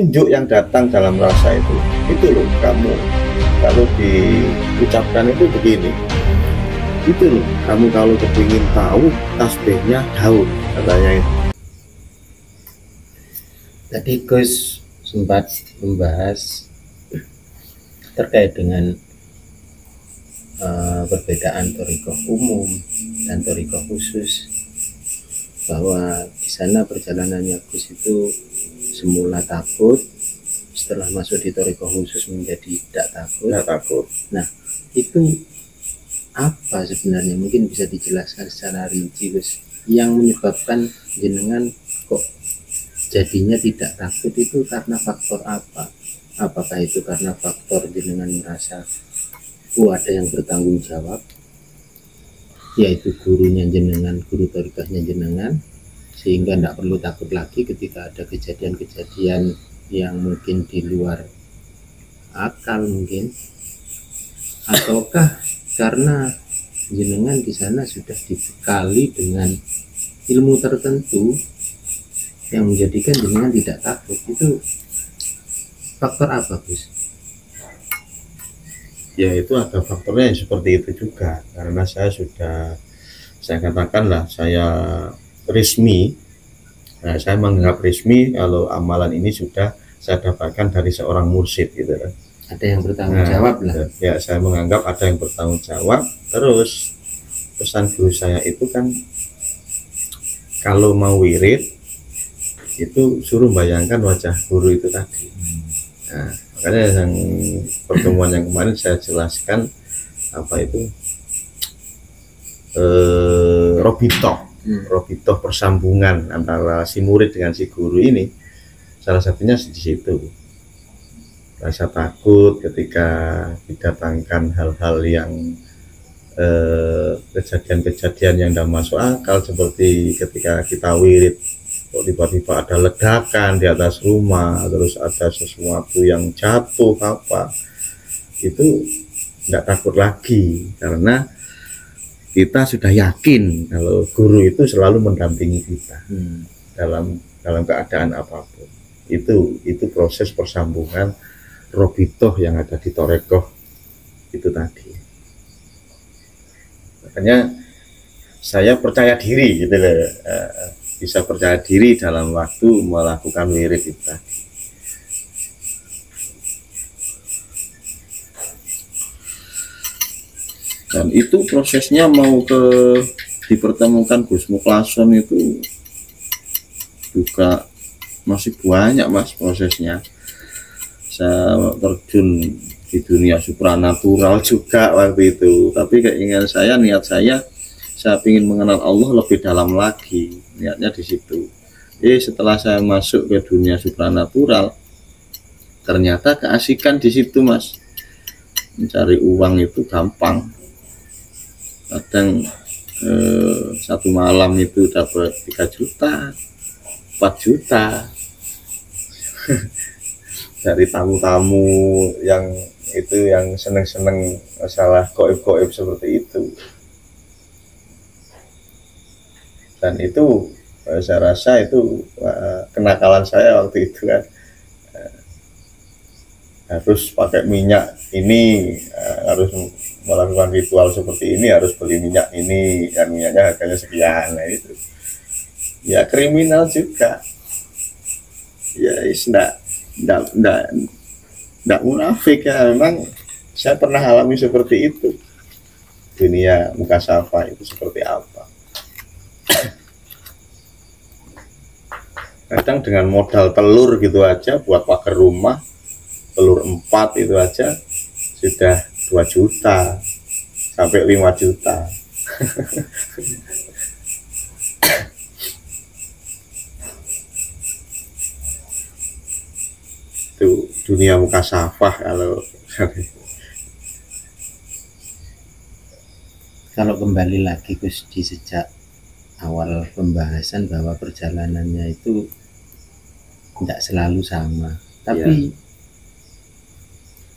petunjuk yang datang dalam rasa itu loh kamu, kalau diucapkan itu begini, itu loh kamu kalau kepingin tahu tasbihnya daun, katanya itu. Tadi Gus sempat membahas terkait dengan perbedaan thariqah umum dan thariqah khusus, bahwa di sana perjalanannya Gus itu semula takut, setelah masuk di thariqah khusus menjadi tidak takut. Nah, itu apa sebenarnya, mungkin bisa dijelaskan secara rinci Gus, yang menyebabkan jenengan kok jadinya tidak takut itu karena faktor apa? Apakah itu karena faktor jenengan merasa ada yang bertanggung jawab, yaitu gurunya jenengan, guru thariqahnya jenengan, sehingga tidak perlu takut lagi ketika ada kejadian-kejadian yang mungkin di luar akal mungkin, ataukah karena jenengan di sana sudah dibekali dengan ilmu tertentu yang menjadikan jenengan tidak takut? Itu faktor apa, Gus? Ya itu ada faktornya yang seperti itu juga, karena saya katakanlah saya resmi, saya menganggap resmi kalau amalan ini sudah saya dapatkan dari seorang mursyid gitu kan. Ada yang bertanggung jawab lah. Ya saya menganggap ada yang bertanggung jawab. Terus pesan guru saya itu kan, kalau mau wirid itu suruh bayangkan wajah guru itu tadi. Nah, makanya yang pertemuan yang kemarin saya jelaskan apa itu robitoh persambungan antara si murid dengan si guru ini, salah satunya di situ. Rasa takut ketika didatangkan hal-hal yang kejadian-kejadian yang tidak masuk akal, seperti ketika kita wirid kok tiba-tiba ada ledakan di atas rumah, terus ada sesuatu yang jatuh apa, itu tidak takut lagi karena kita sudah yakin kalau guru itu selalu mendampingi kita dalam keadaan apapun. Itu proses persambungan robitoh yang ada di thariqah itu tadi. Makanya saya percaya diri gitu loh, bisa percaya diri dalam waktu melakukan wirid itu tadi. Dan itu prosesnya mau dipertemukan Gus Mukhlason itu juga masih banyak Mas prosesnya. Saya terjun di dunia supranatural juga waktu itu, tapi keinginan saya, niat saya ingin mengenal Allah lebih dalam lagi, niatnya di situ. Setelah saya masuk ke dunia supranatural, ternyata keasikan di situ Mas. Mencari uang itu gampang. Kadang satu malam itu dapat 3 juta, 4 juta dari tamu-tamu yang seneng-seneng masalah goib-goib seperti itu. Dan itu saya rasa itu kenakalan saya waktu itu kan, harus pakai minyak ini, harus melakukan ritual seperti ini, harus beli minyak ini, dan minyaknya harganya sekian. Nah itu ya kriminal juga ya, enggak munafik ya, memang saya pernah alami seperti itu. Dunia mukasafa itu seperti apa. Kadang dengan modal telur gitu aja buat pagar rumah, telur 4 itu aja sudah 2 juta sampai 5 juta. Itu dunia mukasafah kalau kembali lagi Gus di sejak awal pembahasan bahwa perjalanannya itu tidak selalu sama, tapi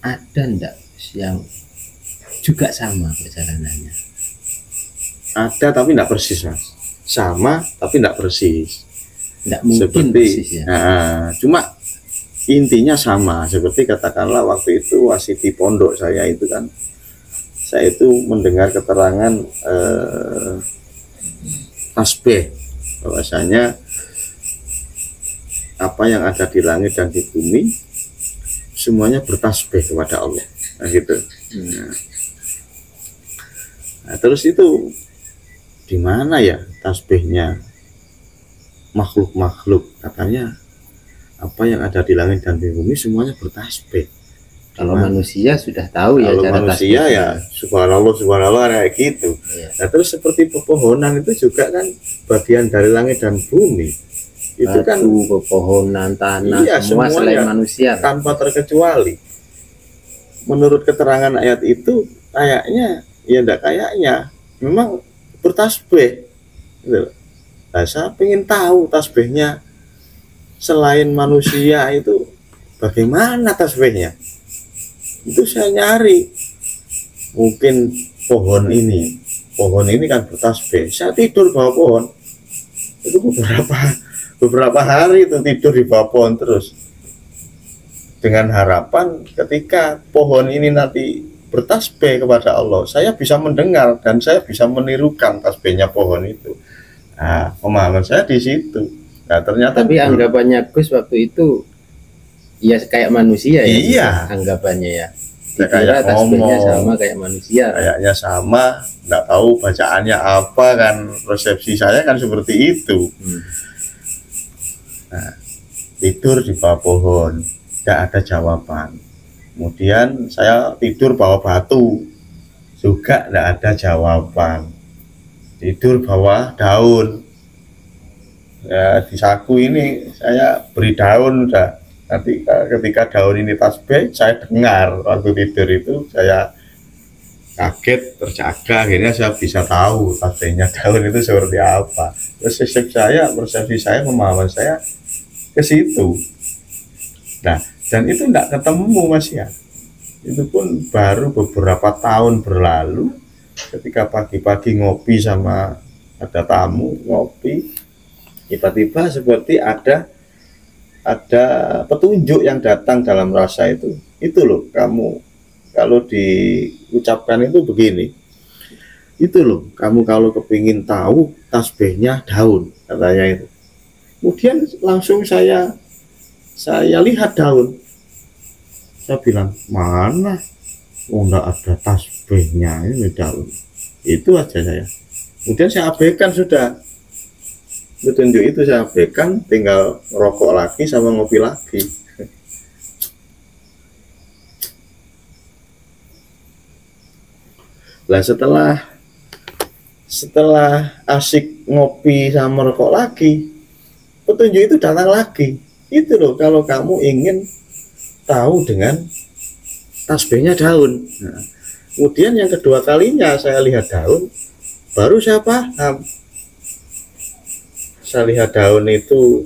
ada enggak yang juga sama perjalanannya? Ada tapi tidak persis Mas, sama tapi tidak persis. Tidak mungkin seperti, persis ya. Cuma intinya sama seperti katakanlah waktu itu masih di pondok saya itu kan, saya itu mendengar keterangan tasbih, bahwasanya apa yang ada di langit dan di bumi semuanya bertasbih kepada Allah, nah gitu. Nah, terus itu di mana ya tasbihnya makhluk-makhluk, katanya apa yang ada di langit dan di bumi semuanya bertasbih. Kalau manusia sudah tahu ya, kalau cara manusia ya subhanallah kayak gitu. Nah, terus seperti pepohonan itu juga kan bagian dari langit dan bumi. Itu batu, kan pepohonan, tanah, iya, semua selain manusia tanpa terkecuali. Menurut keterangan ayat itu kayaknya ya enggak kayaknya memang bertasbih gitu. Nah, saya ingin tahu tasbihnya selain manusia itu bagaimana tasbihnya. Itu saya nyari, mungkin pohon ini kan bertasbih, saya tidur bawah pohon itu beberapa hari itu tidur di bawah pohon terus, dengan harapan ketika pohon ini nanti bertasbih kepada Allah, saya bisa mendengar dan saya bisa menirukan tasbihnya pohon itu. Nah, pemahaman saya di situ. Nah, ternyata tapi anggapannya Gus waktu itu ya kayak manusia ya. Iya. Anggapannya ya. Kayak tasbihnya sama kayak manusia. Kayaknya sama, nggak tahu bacaannya apa kan, persepsi saya kan seperti itu. Nah, tidur di bawah pohon, nggak ada jawaban. Kemudian saya tidur bawah batu, juga nggak ada jawaban. Tidur bawah daun, ya di saku ini saya beri daun udah. Nanti ketika daun ini tasbih, saya dengar waktu tidur itu, saya kaget, terjaga, akhirnya saya bisa tahu tasbihnya daun itu seperti apa. Terus persepsi saya, pemahaman saya ke situ. Nah, dan itu tidak ketemu Mas ya. Itu pun baru beberapa tahun berlalu, ketika pagi-pagi ngopi sama ada tamu, ngopi, tiba-tiba seperti ada petunjuk yang datang dalam rasa itu loh, kamu kalau diucapkan itu begini, itu loh, kamu kalau kepingin tahu tasbihnya daun, katanya itu. Kemudian langsung saya lihat daun, saya bilang mana, enggak ada tasbihnya, ini daun, itu aja saya. Kemudian saya abaikan sudah petunjuk itu, saya abaikan, tinggal rokok lagi sama ngopi lagi. Lah setelah asik ngopi sama rokok lagi, petunjuk itu datang lagi. Itu loh, kalau kamu ingin tahu dengan tasbihnya daun. Nah, kemudian yang kedua kalinya saya lihat daun, baru saya paham. Saya lihat daun itu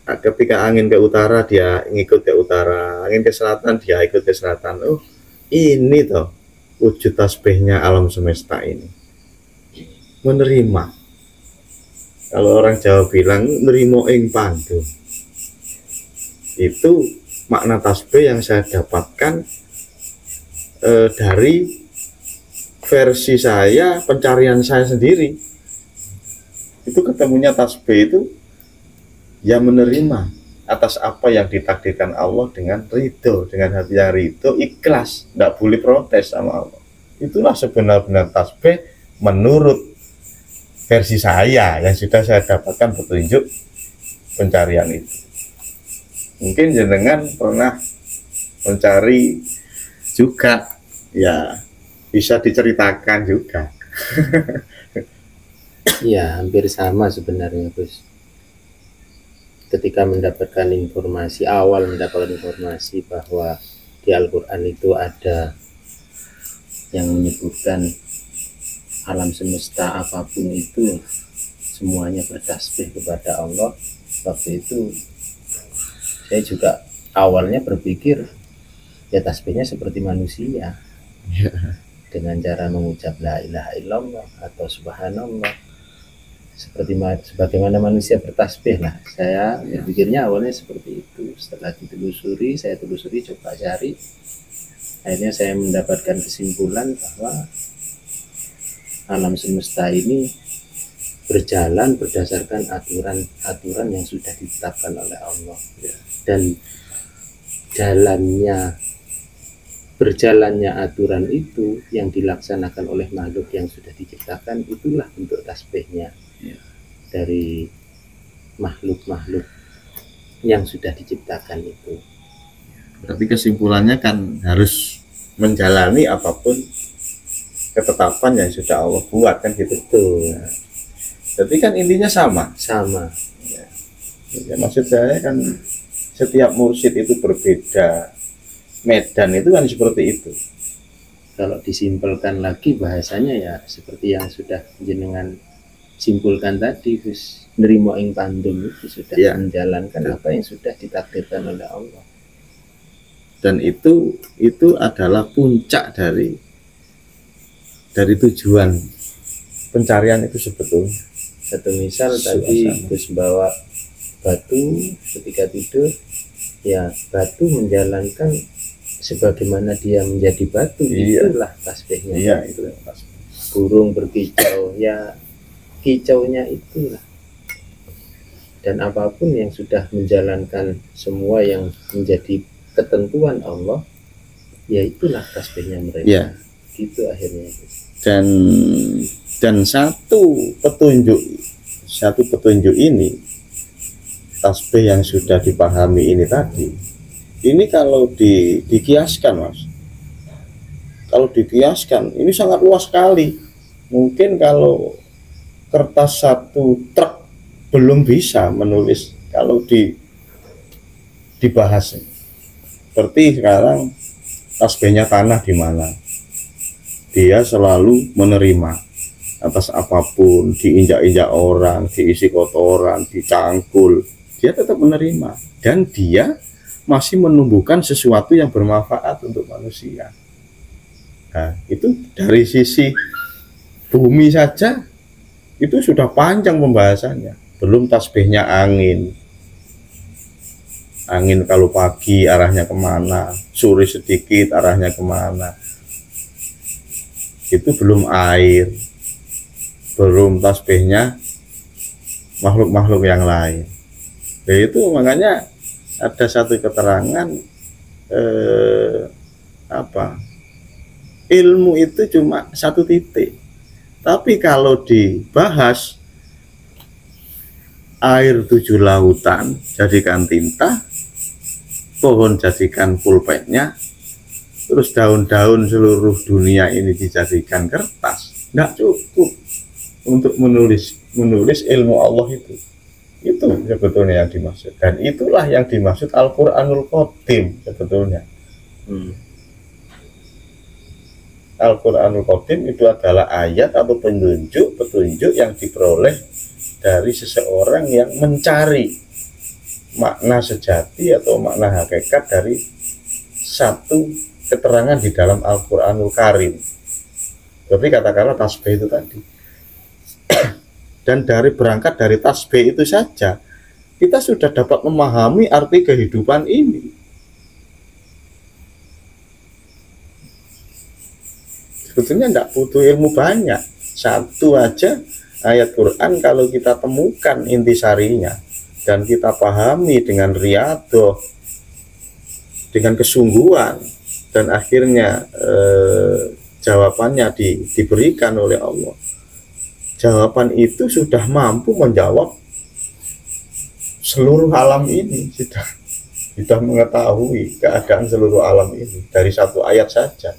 ketika angin ke utara dia ngikut ke utara, angin ke selatan dia ikut ke selatan. Oh, ini toh wujud tasbihnya alam semesta ini. Menerima. Kalau orang Jawa bilang nerimo ing pandu. Itu makna tasbih yang saya dapatkan dari versi saya, pencarian saya sendiri. Itu ketemunya tasbih itu ya menerima atas apa yang ditakdirkan Allah dengan ridho, dengan hati yang ridho, ikhlas, tidak boleh protes sama Allah. Itulah sebenar-benar tasbih menurut versi saya yang sudah saya dapatkan petunjuk pencarian itu. Mungkin jenengan pernah mencari juga, ya bisa diceritakan juga. Ya, hampir sama sebenarnya Gus. Ketika mendapatkan informasi bahwa di Al-Quran itu ada yang menyebutkan alam semesta apapun itu semuanya bertasbih kepada Allah, waktu itu saya juga awalnya berpikir ya tasbihnya seperti manusia, dengan cara mengucap la ilaha illallah atau subhanallah. sebagaimana manusia bertasbih lah. Saya berpikirnya awalnya seperti itu. Setelah ditelusuri, saya telusuri, coba cari, akhirnya saya mendapatkan kesimpulan bahwa alam semesta ini berjalan berdasarkan aturan-aturan yang sudah ditetapkan oleh Allah, dan berjalannya aturan itu yang dilaksanakan oleh makhluk yang sudah diciptakan, itulah bentuk tasbihnya dari makhluk-makhluk yang sudah diciptakan itu. Berarti kesimpulannya kan harus menjalani apapun ketetapan yang sudah Allah buat kan gitu. Betul. Jadi kan intinya sama. Ya, maksud saya kan setiap mursyid itu berbeda, medan itu kan seperti itu. Kalau disimpulkan lagi bahasanya ya seperti yang sudah jenengan simpulkan tadi, Gus, nerimo ing pandum itu sudah menjalankan apa yang sudah ditakdirkan oleh Allah. Dan itu adalah puncak dari tujuan pencarian itu sebetulnya. Satu misal tadi Gus bawa batu ketika tidur, ya batu menjalankan sebagaimana dia menjadi batu, itulah tasbihnya. Iya, itu tasbih. Burung berkicau, ya kicaunya itulah. Dan apapun yang sudah menjalankan semua yang menjadi ketentuan Allah, ya itulah tasbihnya mereka. Ya. Gitu akhirnya. Dan satu petunjuk ini, tasbih yang sudah dipahami ini tadi, ini kalau dikiaskan, Mas, kalau dikiaskan ini sangat luas sekali. Mungkin kalau kertas satu truk belum bisa menulis kalau dibahas. Seperti sekarang tasbihnya tanah di mana dia selalu menerima atas apapun, diinjak-injak orang, diisi kotoran, dicangkul, dia tetap menerima, dan dia masih menumbuhkan sesuatu yang bermanfaat untuk manusia. Nah, itu dari sisi bumi saja itu sudah panjang pembahasannya. Belum tasbihnya angin kalau pagi arahnya kemana, sore sedikit arahnya kemana. Itu belum air, belum tasbihnya makhluk-makhluk yang lain. Nah, itu makanya ada satu keterangan ilmu itu cuma satu titik, tapi kalau dibahas air 7 lautan jadikan tinta, pohon jadikan pulpennya, terus daun-daun seluruh dunia ini dijadikan kertas, tidak cukup untuk menulis ilmu Allah itu sebetulnya yang dimaksud, dan itulah yang dimaksud Al-Quranul Qadim sebetulnya. Al-Quranul Qadim itu adalah ayat atau petunjuk yang diperoleh dari seseorang yang mencari makna sejati atau makna hakikat dari satu keterangan di dalam Al-Quranul Karim. Jadi katakanlah tasbih itu tadi. Dan berangkat dari tasbih itu saja, kita sudah dapat memahami arti kehidupan ini. Sebetulnya tidak butuh ilmu banyak. Satu aja ayat Quran kalau kita temukan intisarinya dan kita pahami dengan riyadhah, dengan kesungguhan, dan akhirnya jawabannya diberikan oleh Allah. Jawaban itu sudah mampu menjawab seluruh alam ini, sudah mengetahui keadaan seluruh alam ini dari satu ayat saja.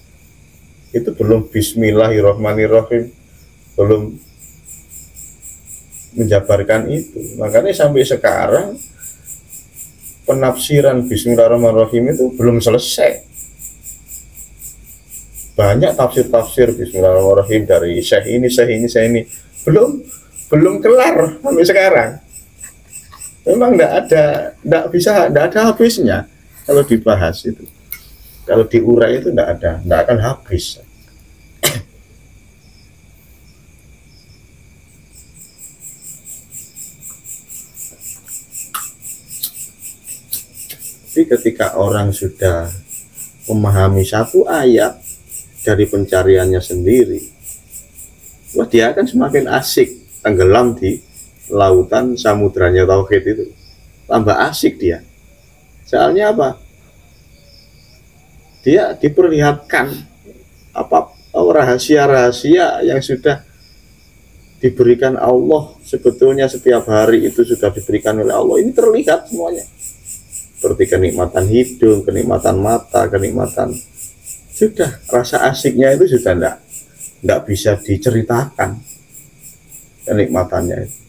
Itu belum Bismillahirrahmanirrahim, belum menjabarkan itu. Makanya sampai sekarang penafsiran Bismillahirrahmanirrahim itu belum selesai. Banyak tafsir-tafsir Bismillahirrahmanirrahim dari syekh ini belum kelar sampai sekarang. Memang tidak ada habisnya kalau dibahas itu. Kalau diurai itu tidak akan habis. Tapi ketika orang sudah memahami satu ayat dari pencariannya sendiri, wah dia akan semakin asik tenggelam di lautan samudranya tauhid itu. Tambah asik dia. Soalnya apa? Dia diperlihatkan apa rahasia-rahasia yang sudah diberikan Allah, sebetulnya setiap hari itu sudah diberikan oleh Allah. Ini terlihat semuanya. Seperti kenikmatan hidung, kenikmatan mata, kenikmatan, sudah rasa asiknya itu sudah enggak bisa diceritakan kenikmatannya itu.